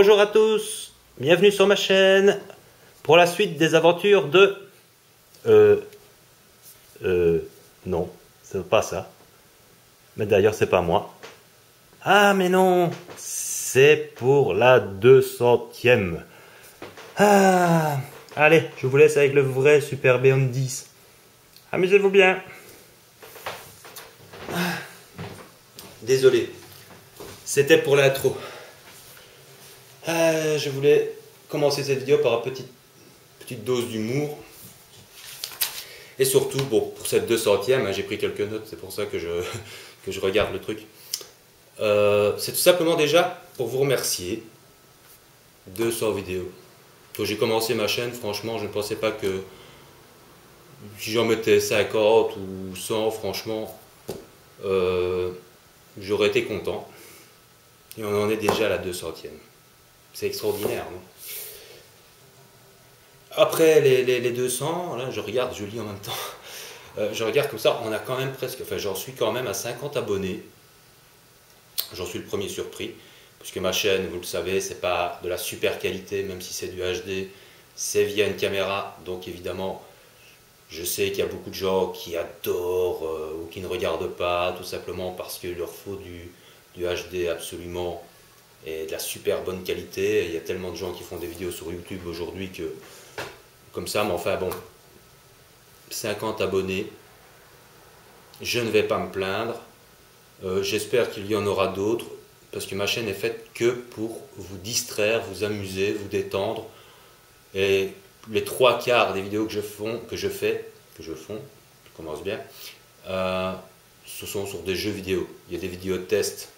Bonjour à tous, bienvenue sur ma chaîne pour la suite des aventures de... Non, c'est pas ça. Mais d'ailleurs, c'est pas moi. Ah, mais non, c'est pour la 200e. Ah, allez, je vous laisse avec le vrai Super Beyond 10. Amusez-vous bien. Désolé, c'était pour l'intro. Je voulais commencer cette vidéo par une petite dose d'humour. Et surtout, bon, pour cette 200e, j'ai pris quelques notes, c'est pour ça que je regarde le truc. C'est tout simplement déjà pour vous remercier. 200 vidéos. Quand j'ai commencé ma chaîne, franchement, je ne pensais pas que si j'en mettais 50 ou 100, franchement, j'aurais été content. Et on en est déjà à la 200e. C'est extraordinaire, non? Après les 200, là, je regarde, je lis en même temps. Je regarde comme ça, on a quand même presque, enfin j'en suis quand même à 50 abonnés. J'en suis le premier surpris, puisque ma chaîne, vous le savez, c'est pas de la super qualité, même si c'est du HD, c'est via une caméra, donc évidemment, je sais qu'il y a beaucoup de gens qui adorent ou qui ne regardent pas, tout simplement parce qu'il leur faut du HD absolument et de la super bonne qualité. Il y a tellement de gens qui font des vidéos sur YouTube aujourd'hui que comme ça, mais enfin bon, 50 abonnés, je ne vais pas me plaindre. J'espère qu'il y en aura d'autres, parce que ma chaîne est faite que pour vous distraire, vous amuser, vous détendre. Et les 3/4 des vidéos que je commence bien, ce sont sur des jeux vidéo. Il y a des vidéos de tests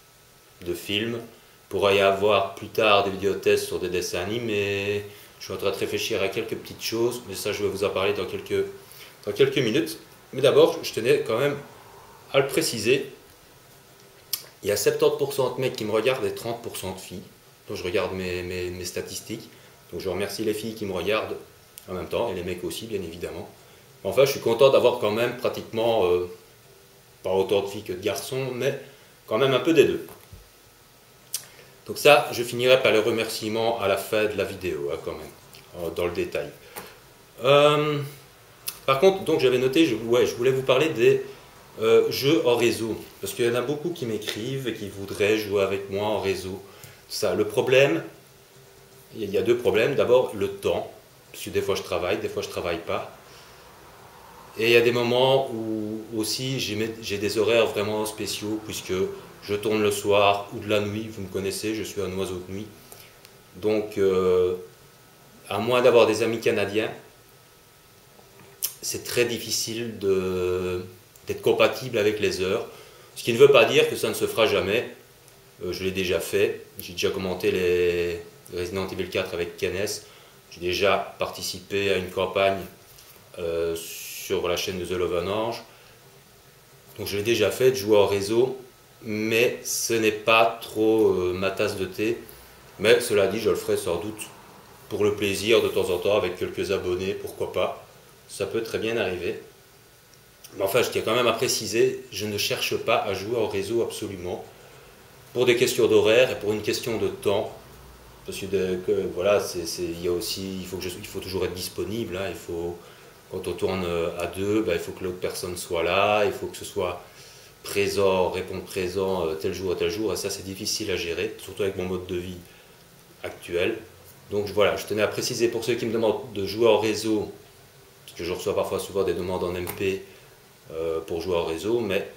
de films, il pourra y avoir plus tard des vidéos de tests sur des dessins animés. Je suis en train de réfléchir à quelques petites choses, mais ça je vais vous en parler dans quelques minutes. Mais d'abord, je tenais quand même à le préciser. Il y a 70% de mecs qui me regardent et 30% de filles. Donc je regarde mes statistiques. Donc je remercie les filles qui me regardent en même temps, et les mecs aussi bien évidemment. Enfin, je suis content d'avoir quand même pratiquement, pas autant de filles que de garçons, mais quand même un peu des deux. Donc ça, je finirai par les remerciements à la fin de la vidéo, hein, quand même, dans le détail. Par contre, donc j'avais noté, je voulais vous parler des jeux en réseau, parce qu'il y en a beaucoup qui m'écrivent et qui voudraient jouer avec moi en réseau. Ça, le problème, il y a deux problèmes. D'abord, le temps, parce que des fois je travaille pas. Et il y a des moments où aussi j'ai des horaires vraiment spéciaux, puisque je tourne le soir ou de la nuit, vous me connaissez, je suis un oiseau de nuit. Donc, à moins d'avoir des amis canadiens, c'est très difficile d'être compatible avec les heures. Ce qui ne veut pas dire que ça ne se fera jamais. Je l'ai déjà fait. J'ai déjà commenté les Resident Evil 4 avec Kenneth. J'ai déjà participé à une campagne sur la chaîne de The Love and Orange. Donc je l'ai déjà fait, de jouer en réseau. Mais ce n'est pas trop ma tasse de thé. Mais cela dit, je le ferai sans doute pour le plaisir de temps en temps avec quelques abonnés, pourquoi pas. Ça peut très bien arriver. Mais enfin, je tiens quand même à préciser, je ne cherche pas à jouer en réseau absolument. Pour des questions d'horaire et pour une question de temps. Parce que voilà, il y a aussi, il faut toujours être disponible. Hein, quand on tourne à deux, il faut que l'autre personne soit là, il faut que ce soit présent, répondre présent tel jour à tel jour. Et ça, c'est difficile à gérer, surtout avec mon mode de vie actuel. Donc voilà, je tenais à préciser pour ceux qui me demandent de jouer en réseau, parce que je reçois parfois souvent des demandes en MP pour jouer en réseau, mais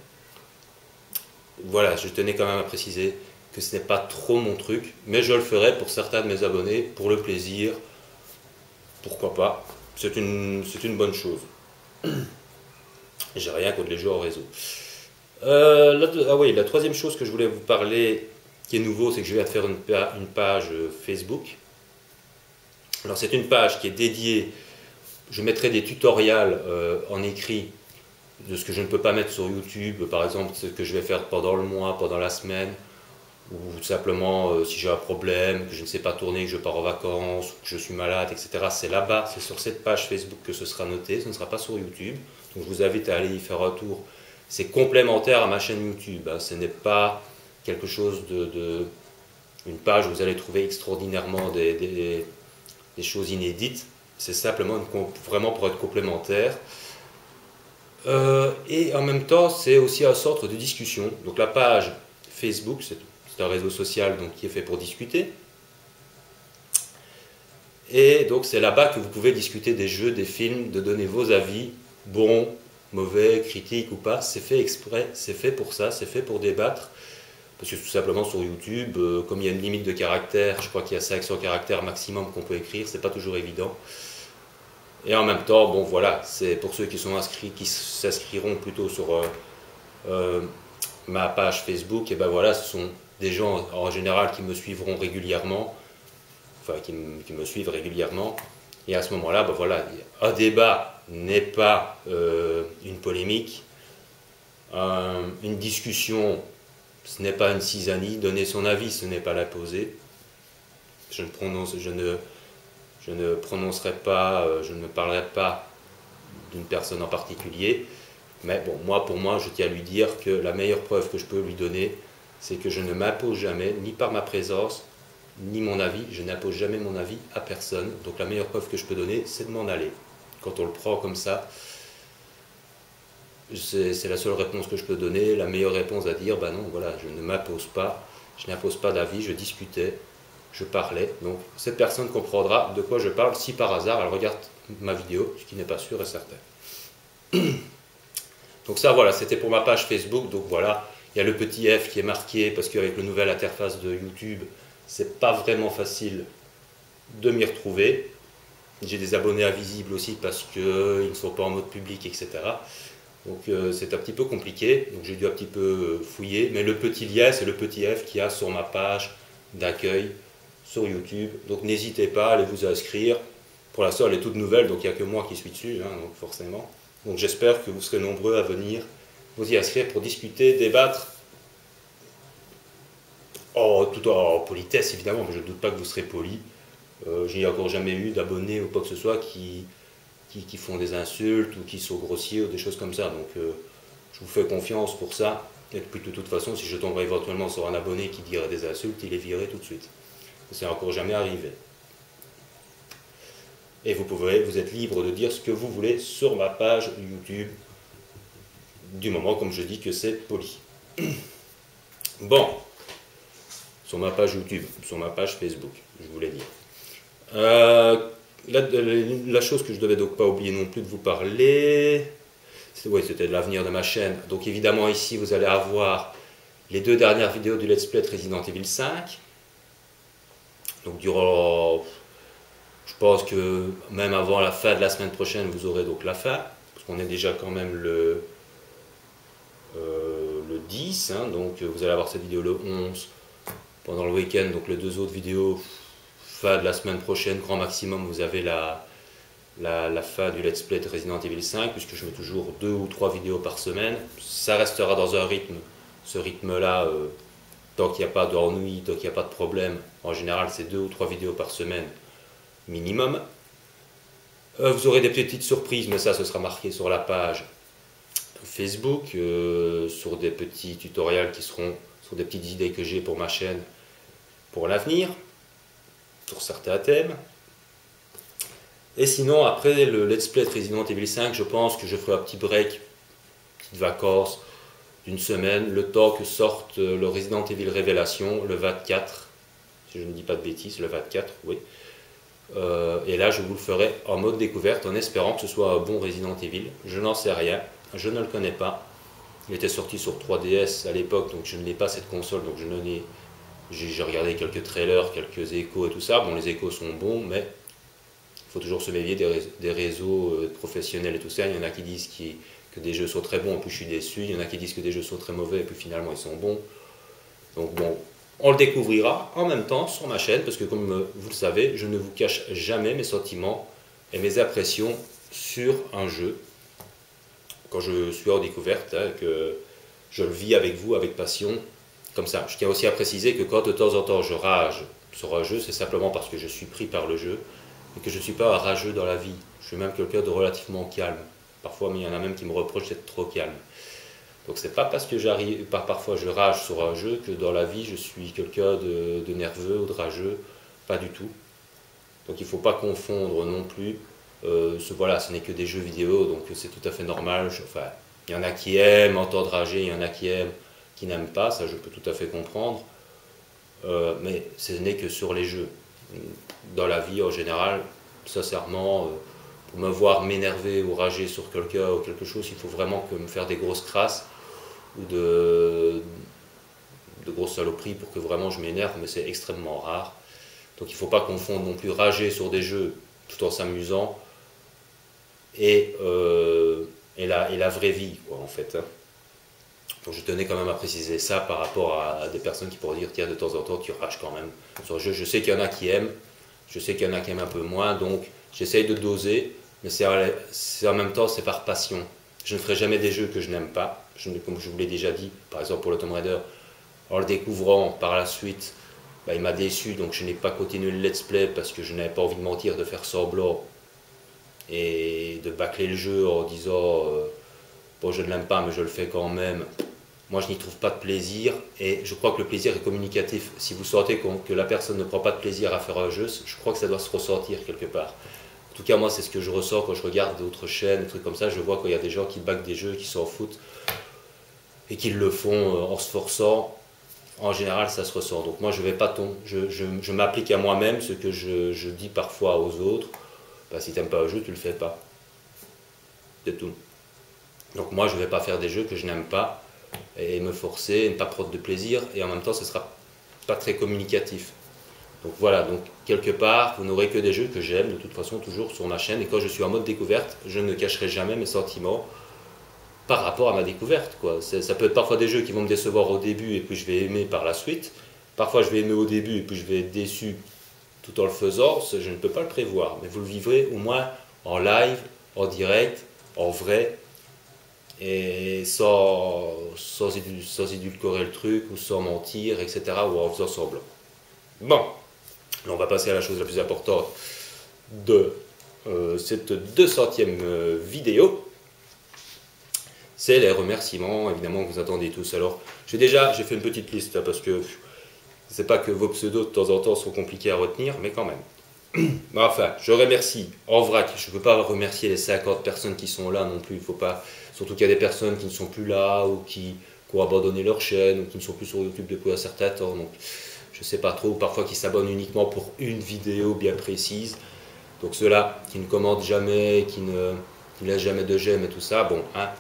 voilà, je tenais quand même à préciser que ce n'est pas trop mon truc, mais je le ferai pour certains de mes abonnés, pour le plaisir, pourquoi pas, c'est une bonne chose. J'ai rien contre les jeux en réseau. La troisième chose que je voulais vous parler, qui est nouveau, c'est que je viens de faire une page Facebook. Alors c'est une page qui est dédiée, je mettrai des tutoriels en écrit de ce que je ne peux pas mettre sur YouTube, par exemple ce que je vais faire pendant le mois, pendant la semaine, ou simplement si j'ai un problème, que je ne sais pas tourner, que je pars en vacances, que je suis malade, etc. C'est là-bas, c'est sur cette page Facebook que ce sera noté, ce ne sera pas sur YouTube. Donc je vous invite à aller y faire un tour. C'est complémentaire à ma chaîne YouTube, hein. Ce n'est pas quelque chose une page où vous allez trouver extraordinairement des choses inédites. C'est simplement vraiment pour être complémentaire. Et en même temps, c'est aussi un centre de discussion. Donc la page Facebook, c'est un réseau social donc, qui est fait pour discuter. Et donc c'est là-bas que vous pouvez discuter des jeux, des films, de donner vos avis, bons, mauvais, critiques ou pas. C'est fait exprès, c'est fait pour ça, c'est fait pour débattre. Parce que tout simplement sur YouTube, comme il y a une limite de caractères, je crois qu'il y a 500 caractères maximum qu'on peut écrire, c'est pas toujours évident. Et en même temps, bon voilà, c'est pour ceux qui sont inscrits, qui s'inscriront plutôt sur ma page Facebook, et ben voilà, ce sont des gens en général qui me suivront régulièrement, enfin qui me suivent régulièrement, et à ce moment-là, ben voilà, un débat n'est pas une polémique, une discussion, ce n'est pas une cisanie, donner son avis, ce n'est pas l'imposer. Je ne prononcerai pas, je ne parlerai pas d'une personne en particulier, mais bon, pour moi, je tiens à lui dire que la meilleure preuve que je peux lui donner, c'est que je ne m'impose jamais, ni par ma présence, ni mon avis, je n'impose jamais mon avis à personne. Donc la meilleure preuve que je peux donner, c'est de m'en aller. Quand on le prend comme ça, c'est la seule réponse que je peux donner, la meilleure réponse à dire, ben non, voilà, je ne m'impose pas, je n'impose pas d'avis, je discutais, je parlais. Donc cette personne comprendra de quoi je parle si par hasard elle regarde ma vidéo, ce qui n'est pas sûr et certain. Donc ça voilà, c'était pour ma page Facebook. Donc voilà, il y a le petit F qui est marqué parce qu'avec la nouvelle interface de YouTube, c'est pas vraiment facile de m'y retrouver. J'ai des abonnés invisibles aussi parce qu'ils ne sont pas en mode public, etc. Donc c'est un petit peu compliqué, donc j'ai dû un petit peu fouiller, mais le petit lien, c'est le petit F qu'il y a sur ma page d'accueil sur YouTube. Donc n'hésitez pas à aller vous inscrire. Pour l'instant, elle est toute nouvelle, donc il n'y a que moi qui suis dessus, hein, donc forcément. Donc j'espère que vous serez nombreux à venir vous y inscrire pour discuter, débattre. Oh, tout en politesse évidemment, mais je ne doute pas que vous serez poli. Je n'ai encore jamais eu d'abonnés ou quoi que ce soit qui font des insultes ou qui sont grossiers ou des choses comme ça. Donc je vous fais confiance pour ça. Et puis de toute façon, si je tomberais éventuellement sur un abonné qui dirait des insultes, il est viré tout de suite. C'est encore jamais arrivé. Et vous êtes libre de dire ce que vous voulez sur ma page YouTube, du moment, comme je dis, que c'est poli. Bon, sur ma page YouTube, sur ma page Facebook, je voulais dire. La chose que je devais donc pas oublier non plus de vous parler, c'était de l'avenir de ma chaîne. Donc évidemment ici vous allez avoir les 2 dernières vidéos du Let's Play de Resident Evil 5. Donc durant, je pense que même avant la fin de la semaine prochaine, vous aurez donc la fin, parce qu'on est déjà quand même le 10, hein, donc vous allez avoir cette vidéo le 11 pendant le week-end, donc les 2 autres vidéos fin de la semaine prochaine, grand maximum, vous avez la fin du Let's Play de Resident Evil 5, puisque je mets toujours 2 ou 3 vidéos par semaine. Ça restera dans un rythme, ce rythme-là, tant qu'il n'y a pas d'ennui, tant qu'il n'y a pas de problème. En général, c'est 2 ou 3 vidéos par semaine minimum. Vous aurez des petites surprises, mais ça, ce sera marqué sur la page Facebook, sur des petits tutoriels qui seront sur des petites idées que j'ai pour ma chaîne pour l'avenir, sur certains thèmes. Et sinon, après le Let's Play de Resident Evil 5, je pense que je ferai un petit break, petite vacances d'une semaine, le temps que sorte le Resident Evil Révélation, le 24, si je ne dis pas de bêtises, le 24, oui. Et là, je vous le ferai en mode découverte, en espérant que ce soit un bon Resident Evil. Je n'en sais rien, je ne le connais pas. Il était sorti sur 3DS à l'époque, donc je ne l'ai pas cette console, donc j'ai regardé quelques trailers, quelques échos et tout ça. Bon, les échos sont bons, mais il faut toujours se méfier des réseaux professionnels et tout ça. Il y en a qui disent que des jeux sont très bons, et puis je suis déçu. Il y en a qui disent que des jeux sont très mauvais, et puis finalement ils sont bons. Donc bon, on le découvrira en même temps sur ma chaîne, parce que comme vous le savez, je ne vous cache jamais mes sentiments et mes impressions sur un jeu. Quand je suis en découverte, hein, que je le vis avec vous, avec passion, comme ça. Je tiens aussi à préciser que quand de temps en temps je rage sur un jeu, c'est simplement parce que je suis pris par le jeu, et que je ne suis pas un rageux dans la vie. Je suis même quelqu'un de relativement calme. Parfois, mais il y en a même qui me reprochent d'être trop calme. Donc c'est pas parce que parfois je rage sur un jeu que dans la vie je suis quelqu'un de nerveux ou de rageux, pas du tout. Donc il ne faut pas confondre non plus. Voilà, ce n'est que des jeux vidéo, donc c'est tout à fait normal. Enfin, il y en a qui aiment entendre rager, il y en a qui aiment, qui n'aiment pas, ça je peux tout à fait comprendre. Mais ce n'est que sur les jeux. Dans la vie en général, sincèrement, pour me voir m'énerver ou rager sur quelqu'un ou quelque chose, il faut vraiment que me faire des grosses crasses ou de grosses saloperies pour que vraiment je m'énerve, mais c'est extrêmement rare. Donc il ne faut pas confondre non plus rager sur des jeux tout en s'amusant et la vraie vie, quoi, en fait. Donc je tenais quand même à préciser ça par rapport à des personnes qui pourraient dire tiens, de temps en temps tu rages quand même sur le jeu. Je sais qu'il y en a qui aiment, je sais qu'il y en a qui aiment un peu moins, donc j'essaye de doser, mais c'est en même temps c'est par passion. Je ne ferai jamais des jeux que je n'aime pas, comme je vous l'ai déjà dit, par exemple pour le Tomb Raider, en le découvrant par la suite, il m'a déçu, donc je n'ai pas continué le let's play parce que je n'avais pas envie de mentir, de faire semblant et de bâcler le jeu en disant bon, je ne l'aime pas mais je le fais quand même. Moi je n'y trouve pas de plaisir et je crois que le plaisir est communicatif. Si vous sentez que la personne ne prend pas de plaisir à faire un jeu, je crois que ça doit se ressentir quelque part. En tout cas moi c'est ce que je ressens quand je regarde d'autres chaînes, des trucs comme ça, je vois qu'il y a des gens qui bâclent des jeux, qui s'en foutent et qui le font en se forçant. En général, ça se ressent. Donc moi, je vais pas je m'applique à moi-même ce que je dis parfois aux autres. Si tu n'aimes pas un jeu, tu le fais pas. C'est tout. Donc moi, je ne vais pas faire des jeux que je n'aime pas et me forcer, et ne pas prendre de plaisir. Et en même temps, ce ne sera pas très communicatif. Donc voilà, donc quelque part, vous n'aurez que des jeux que j'aime, de toute façon, toujours sur ma chaîne. Et quand je suis en mode découverte, je ne cacherai jamais mes sentiments par rapport à ma découverte, quoi. Ça peut être parfois des jeux qui vont me décevoir au début et puis je vais aimer par la suite. Parfois je vais aimer au début et puis je vais être déçu tout en le faisant. Je ne peux pas le prévoir, mais vous le vivrez au moins en live, en direct, en vrai, et sans édulcorer le truc ou sans mentir, etc. ou en faisant semblant. Bon, on va passer à la chose la plus importante de cette 200e vidéo. C'est les remerciements, évidemment, que vous attendez tous. Alors, j'ai fait une petite liste, parce que c'est pas que vos pseudos, de temps en temps, sont compliqués à retenir, mais quand même. Enfin, je remercie en vrac. Je ne peux pas remercier les 50 personnes qui sont là non plus. Il faut pas, surtout qu'il y a des personnes qui ne sont plus là, ou qui ont abandonné leur chaîne, ou qui ne sont plus sur YouTube depuis un certain temps. Donc, je ne sais pas trop, ou parfois qui s'abonnent uniquement pour une vidéo bien précise. Donc, ceux-là qui ne commentent jamais, qui ne laissent jamais de j'aime et tout ça, bon, hein.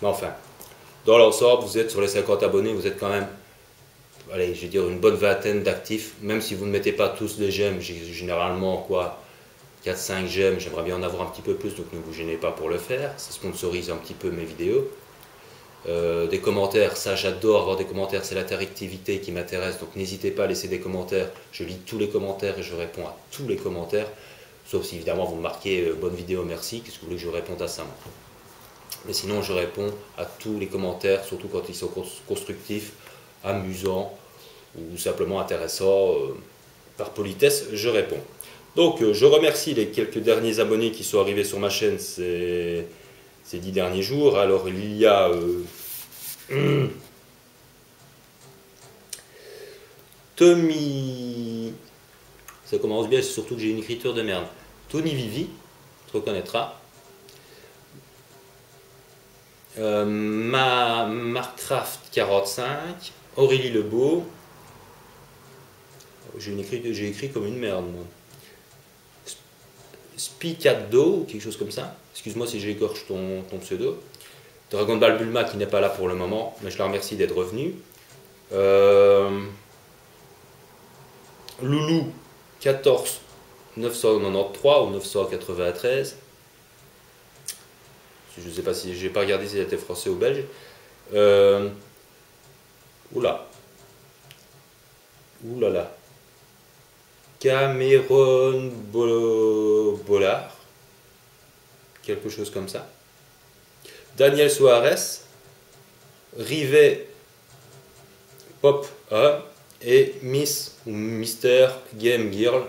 Mais enfin, dans l'ensemble, vous êtes sur les 50 abonnés, vous êtes quand même, allez, je vais dire une bonne vingtaine d'actifs, même si vous ne mettez pas tous des j'aime, j'ai généralement quoi, 4-5 j'aime, j'aimerais bien en avoir un petit peu plus, donc ne vous gênez pas pour le faire, ça sponsorise un petit peu mes vidéos. Des commentaires, ça j'adore avoir des commentaires, c'est l'interactivité qui m'intéresse, donc n'hésitez pas à laisser des commentaires, je lis tous les commentaires et je réponds à tous les commentaires, sauf si évidemment vous me marquez bonne vidéo, merci, qu'est-ce que vous voulez que je réponde à ça? Mais sinon, je réponds à tous les commentaires, surtout quand ils sont constructifs, amusants ou simplement intéressants. Par politesse, je réponds. Donc, je remercie les quelques derniers abonnés qui sont arrivés sur ma chaîne ces 10 derniers jours. Alors, il y a Tommy. Ça commence bien, c'est surtout que j'ai une écriture de merde. Tony Vivi, tu reconnaîtras. Marcraft 45, Aurélie Lebeau, j'ai écrit comme une merde moi. Spicado, quelque chose comme ça, excuse-moi si j'écorche ton pseudo. Dragon Ball Bulma qui n'est pas là pour le moment, mais je la remercie d'être revenu. Loulou 14 993 ou 993. Je ne sais pas si j'ai pas regardé s'il était français ou belge. Oula. Oulala. Cameron Bollard. Quelque chose comme ça. Daniel Soares. Rivet Pop 1 et Miss ou Mister Game Girl,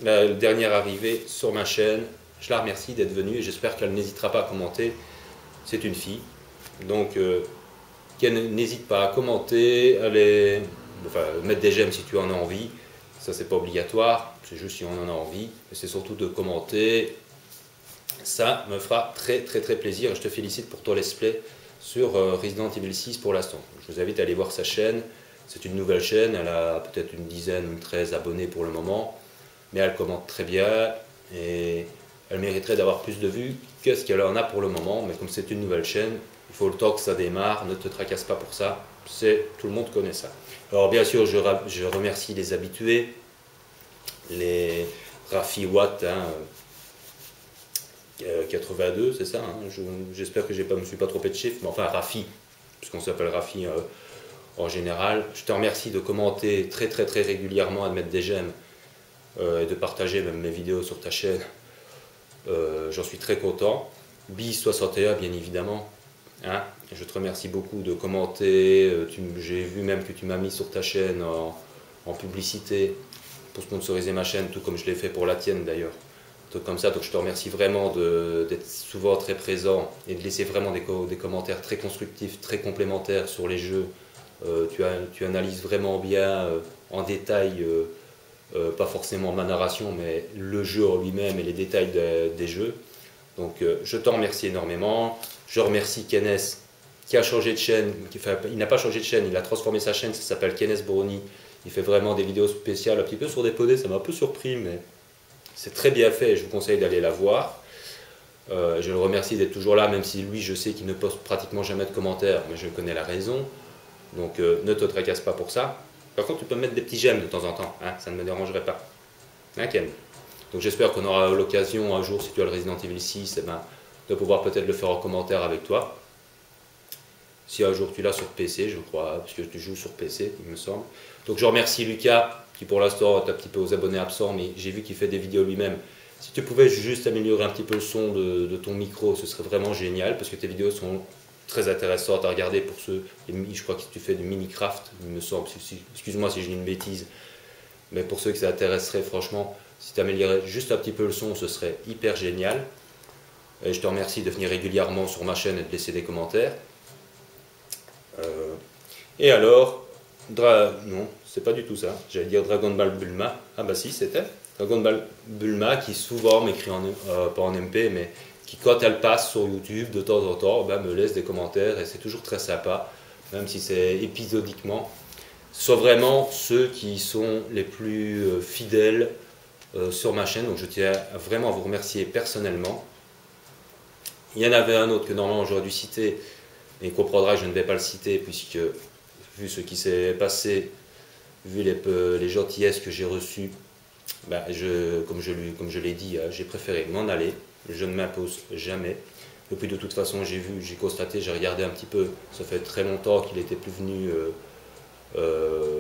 la dernière arrivée sur ma chaîne. Je la remercie d'être venue et j'espère qu'elle n'hésitera pas à commenter. C'est une fille. Donc, n'hésite pas à commenter, enfin, mettre des j'aime si tu en as envie. Ça, c'est pas obligatoire, c'est juste si on en a envie. C'est surtout de commenter. Ça me fera très plaisir. Je te félicite pour ton let's play sur Resident Evil 6 pour l'instant. Je vous invite à aller voir sa chaîne. C'est une nouvelle chaîne, elle a peut-être une dizaine ou 13 abonnés pour le moment. Mais elle commente très bien et elle mériterait d'avoir plus de vues que ce qu'elle en a pour le moment. Mais comme c'est une nouvelle chaîne, il faut le temps que ça démarre. Ne te tracasse pas pour ça. Tout le monde connaît ça. Alors bien sûr, je remercie les habitués, les Rafi Watt, 82, c'est ça, hein. J'espère que je ne me suis pas trompé de chiffre, mais enfin Rafi, puisqu'on s'appelle Rafi en général. Je te remercie de commenter très régulièrement, de mettre des j'aime et de partager même mes vidéos sur ta chaîne. J'en suis très content. Bis61 bien évidemment. Hein, je te remercie beaucoup de commenter. J'ai vu même que tu m'as mis sur ta chaîne en publicité pour sponsoriser ma chaîne, tout comme je l'ai fait pour la tienne d'ailleurs. Comme ça, donc je te remercie vraiment d'être souvent très présent et de laisser vraiment des commentaires très constructifs, très complémentaires sur les jeux. Tu analyses vraiment bien en détail, pas forcément ma narration, mais le jeu en lui-même et les détails des jeux. Donc je t'en remercie énormément. Je remercie Kenneth qui a changé de chaîne, il n'a pas changé de chaîne, il a transformé sa chaîne, ça s'appelle Kenneth Brownie. Il fait vraiment des vidéos spéciales, un petit peu sur des poneys, ça m'a un peu surpris, mais c'est très bien fait et je vous conseille d'aller la voir. Je le remercie d'être toujours là, même si lui, je sais qu'il ne poste pratiquement jamais de commentaires, mais je connais la raison. Donc ne te tracasse pas pour ça. Par contre, tu peux me mettre des petits j'aime de temps en temps, hein, ça ne me dérangerait pas. Hein, Ken? Donc j'espère qu'on aura l'occasion un jour, si tu as le Resident Evil 6, eh ben, de pouvoir peut-être le faire en commentaire avec toi. Si un jour tu l'as sur PC, je crois, parce que tu joues sur PC, il me semble. Donc je remercie Lucas, qui pour l'instant est un petit peu aux abonnés absents, mais j'ai vu qu'il fait des vidéos lui-même. Si tu pouvais juste améliorer un petit peu le son de ton micro, ce serait vraiment génial, parce que tes vidéos sont très intéressantes à regarder pour ceux, je crois que tu fais du Minecraft, il me semble, excuse-moi si je dis une bêtise, mais pour ceux que ça intéresserait, franchement, si tu améliorais juste un petit peu le son, ce serait hyper génial. Et je te remercie de venir régulièrement sur ma chaîne et de laisser des commentaires. Et alors, non, c'est pas du tout ça. J'allais dire Dragon Ball Bulma. Ah bah si, c'était Dragon Ball Bulma qui souvent m'écrit pas en MP, mais qui quand elle passe sur YouTube de temps en temps, bah, me laisse des commentaires et c'est toujours très sympa, même si c'est épisodiquement. Ce sont vraiment ceux qui sont les plus fidèles sur ma chaîne, donc je tiens vraiment à vous remercier personnellement. Il y en avait un autre que normalement j'aurais dû citer, mais il comprendra que je ne vais pas le citer puisque vu ce qui s'est passé, vu les gentillesses que j'ai reçues, ben comme je l'ai dit, j'ai préféré m'en aller. Je ne m'impose jamais. Et puis de toute façon, j'ai constaté, j'ai regardé un petit peu, ça fait très longtemps qu'il n'était plus venu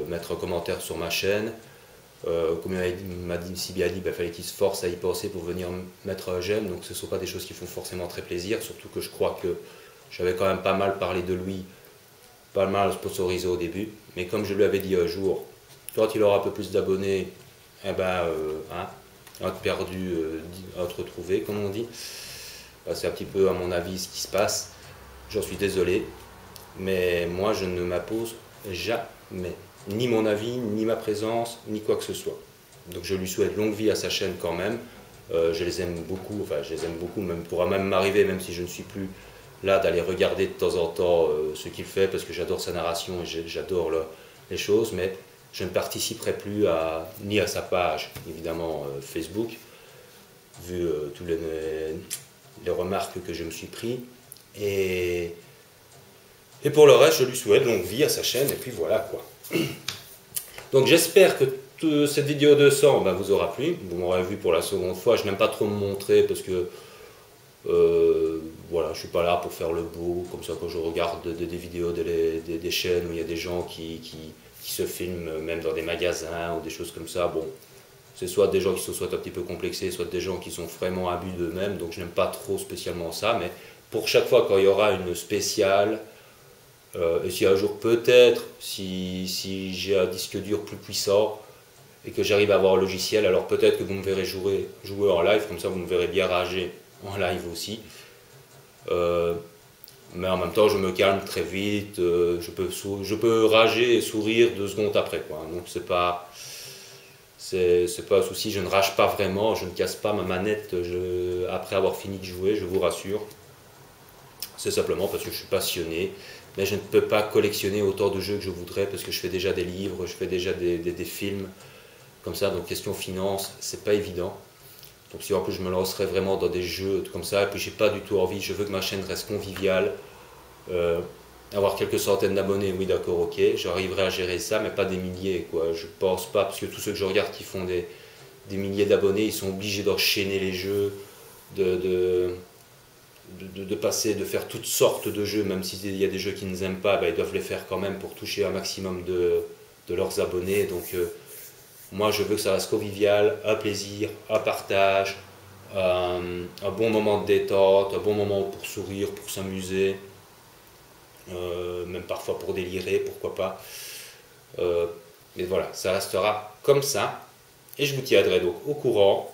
mettre un commentaire sur ma chaîne. Comme il m'a dit si bien dit, il fallait qu'il se force à y penser pour venir mettre un j'aime. Donc ce ne sont pas des choses qui font forcément très plaisir, surtout que je crois que j'avais quand même pas mal parlé de lui, pas mal sponsorisé au début. Mais comme je lui avais dit un jour, quand il aura un peu plus d'abonnés, eh ben, être perdu, être retrouvé, comme on dit. C'est un petit peu, à mon avis, ce qui se passe. J'en suis désolé, mais moi, je ne m'impose jamais. Ni mon avis, ni ma présence, ni quoi que ce soit. Donc je lui souhaite longue vie à sa chaîne quand même. Je les aime beaucoup, même pourra même m'arriver, même si je ne suis plus là, d'aller regarder de temps en temps ce qu'il fait, parce que j'adore sa narration et j'adore les choses, mais je ne participerai plus ni à sa page, évidemment Facebook, vu toutes les remarques que je me suis pris. Et pour le reste, je lui souhaite longue vie à sa chaîne, et puis voilà quoi. Donc j'espère que cette vidéo 200 vous aura plu. Vous m'aurez vu pour la seconde fois. Je n'aime pas trop me montrer parce que voilà, je ne suis pas là pour faire le beau. Comme ça, quand je regarde des vidéos des chaînes où il y a des gens qui se filment, même dans des magasins ou des choses comme ça, bon, c'est soit des gens qui sont soit un petit peu complexés, soit des gens qui sont vraiment à but d'eux-mêmes. Donc je n'aime pas trop spécialement ça. Mais pour chaque fois, quand il y aura une spéciale, et si un jour peut-être, si j'ai un disque dur plus puissant et que j'arrive à avoir un logiciel, alors peut-être que vous me verrez jouer en live, comme ça vous me verrez bien rager en live aussi. Mais en même temps, je me calme très vite, je peux rager et sourire 2 secondes après, quoi. Donc c'est pas un souci, je ne rage pas vraiment, je ne casse pas ma manette après avoir fini de jouer, je vous rassure. C'est simplement parce que je suis passionné, mais je ne peux pas collectionner autant de jeux que je voudrais parce que je fais déjà des livres, je fais déjà des films comme ça, donc question finance, c'est pas évident. Donc si en plus je me lancerais vraiment dans des jeux comme ça, et puis j'ai pas du tout envie, je veux que ma chaîne reste conviviale, avoir quelques centaines d'abonnés, oui d'accord, ok, j'arriverai à gérer ça, mais pas des milliers, quoi. Je pense pas, parce que tous ceux que je regarde qui font des milliers d'abonnés, ils sont obligés d'enchaîner les jeux, de, passer, de faire toutes sortes de jeux, même s'il y a des jeux qu'ils ne aiment pas, bah, ils doivent les faire quand même pour toucher un maximum de leurs abonnés. Donc moi je veux que ça reste convivial, un plaisir, un partage, un bon moment de détente, un bon moment pour sourire, pour s'amuser, même parfois pour délirer, pourquoi pas. Mais voilà, ça restera comme ça. Et je vous tiendrai donc au courant.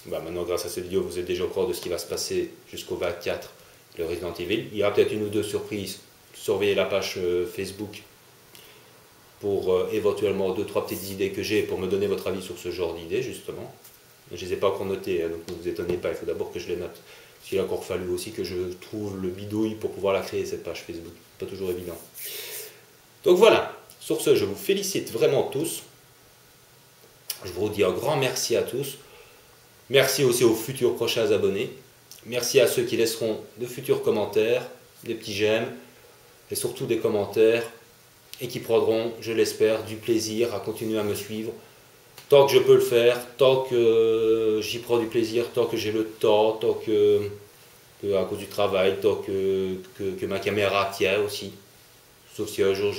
Maintenant, grâce à cette vidéo, vous êtes déjà au courant de ce qui va se passer jusqu'au 24, le Resident Evil. Il y aura peut-être une ou deux surprises. Surveillez la page Facebook pour éventuellement 2-3 petites idées que j'ai pour me donner votre avis sur ce genre d'idées, justement. Je ne les ai pas encore notées, hein, donc ne vous étonnez pas, il faut d'abord que je les note. Parce qu'il a encore fallu aussi que je trouve le bidouille pour pouvoir la créer, cette page Facebook. Pas toujours évident. Donc voilà, sur ce, je vous félicite vraiment tous. Je vous dis un grand merci à tous. Merci aussi aux futurs prochains abonnés. Merci à ceux qui laisseront de futurs commentaires, des petits j'aime et surtout des commentaires et qui prendront, je l'espère, du plaisir à continuer à me suivre. Tant que je peux le faire, tant que j'y prends du plaisir, tant que j'ai le temps, tant que à cause du travail, tant que ma caméra tient aussi. Sauf si un jour,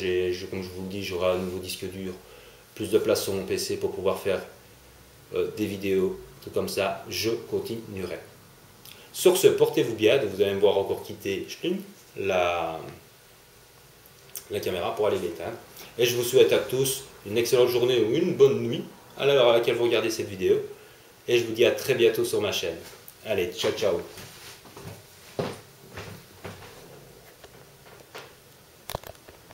comme je vous le dis, j'aurai un nouveau disque dur, plus de place sur mon PC pour pouvoir faire des vidéos, tout comme ça, je continuerai. Sur ce, portez-vous bien, vous allez me voir encore quitter la caméra pour aller l'éteindre. Et je vous souhaite à tous une excellente journée ou une bonne nuit à l'heure à laquelle vous regardez cette vidéo. Et je vous dis à très bientôt sur ma chaîne. Allez, ciao ciao.